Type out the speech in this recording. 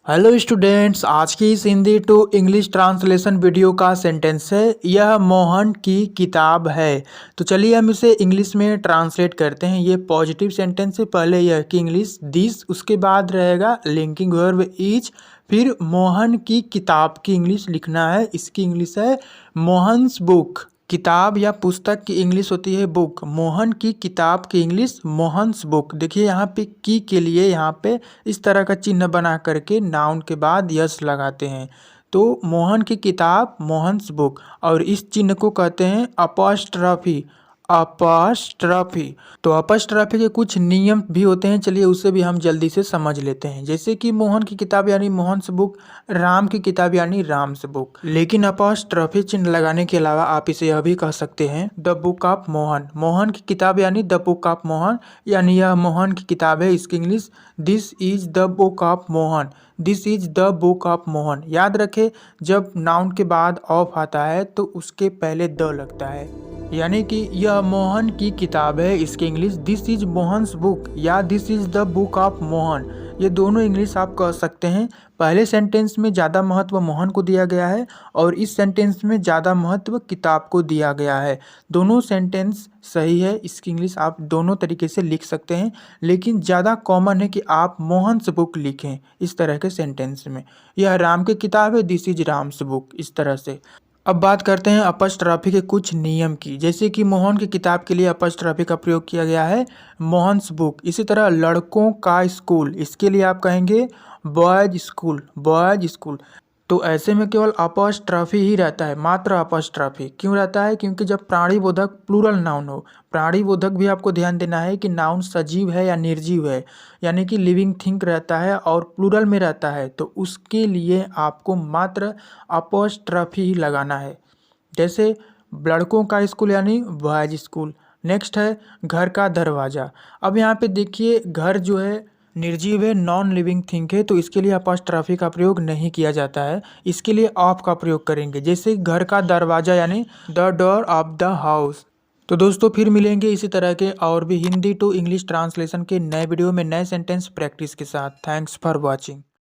Hello students, आज की इस Hindi to English translation video का सेंटेंस है यह मोहन की किताब है। तो चलिए हम इसे इंग्लिश में ट्रांसलेट करते हैं। ये पॉजिटिव सेंटेंस से पहले यह की इंग्लिश दिस, उसके बाद रहेगा लिंकिंग वर्ब इज, फिर मोहन की किताब की इंग्लिश लिखना है। इसकी इंग्लिश है मोहन्स बुक। किताब या पुस्तक की इंग्लिश होती है बुक। मोहन की किताब की इंग्लिश मोहन्स बुक। देखिए यहाँ पे की के लिए यहाँ पे इस तरह का चिन्ह बना करके नाउन के बाद यस लगाते हैं। तो मोहन की किताब मोहन्स बुक, और इस चिन्ह को कहते हैं अपॉस्ट्रॉफी। अपॉस्ट्रॉफी। तो अपॉस्ट्रॉफी के कुछ नियम भी होते हैं, चलिए उसे भी हम जल्दी से समझ लेते हैं। जैसे कि मोहन की किताब यानी मोहन्स बुक, राम की किताब यानी राम्स बुक। लेकिन अपॉस्ट्रॉफी चिन्ह लगाने के अलावा आप इसे यह भी कह सकते हैं the book of Mohan. Mohan की किताब यानी द बुक ऑफ मोहन, यानी यह मोहन की किताब है। इसकी English this is the book of Mohan. This is the book of Mohan. याद रखें, जब नाउन के बाद ऑफ आता है तो उसके पहले द लगता है, यानी कि यह मोहन की किताब है। इसकी English this is Mohan's book या this is the book of Mohan. ये दोनों इंग्लिश आप कह सकते हैं। पहले सेंटेंस में ज़्यादा महत्व मोहन को दिया गया है और इस सेंटेंस में ज़्यादा महत्व किताब को दिया गया है। दोनों सेंटेंस सही है। इसकी इंग्लिश आप दोनों तरीके से लिख सकते हैं, लेकिन ज़्यादा कॉमन है कि आप मोहन्स बुक लिखें इस तरह के सेंटेंस में। यह राम की किताब है, दिस इज राम्स बुक, इस तरह से। अब बात करते हैं अपॉस्ट्रॉफी के कुछ नियम की। जैसे कि मोहन की किताब के लिए अपॉस्ट्रॉफी का प्रयोग किया गया है मोहन्स बुक। इसी तरह लड़कों का स्कूल, इसके लिए आप कहेंगे बॉयज स्कूल, बॉयज स्कूल। तो ऐसे में केवल अपॉस्ट्रॉफी ही रहता है, मात्र अपॉस्ट्रॉफी। क्यों रहता है? क्योंकि जब प्राणीबोधक प्लूरल नाउन हो, प्राणीबोधक भी आपको ध्यान देना है कि नाउन सजीव है या निर्जीव है, यानी कि लिविंग थिंग रहता है और प्लूरल में रहता है, तो उसके लिए आपको मात्र अपॉस्ट्रॉफी ही लगाना है। जैसे लड़कों का स्कूल यानी बॉयज स्कूल। नेक्स्ट है घर का दरवाज़ा। अब यहाँ पे देखिए, घर जो है निर्जीव है, नॉन लिविंग थिंग है, तो इसके लिए अपॉस्ट्रॉफी का प्रयोग नहीं किया जाता है। इसके लिए ऑफ का प्रयोग करेंगे। जैसे घर का दरवाज़ा यानी the door of the house. तो दोस्तों फिर मिलेंगे इसी तरह के और भी हिंदी टू इंग्लिश ट्रांसलेशन के नए वीडियो में नए सेंटेंस प्रैक्टिस के साथ। Thanks for watching.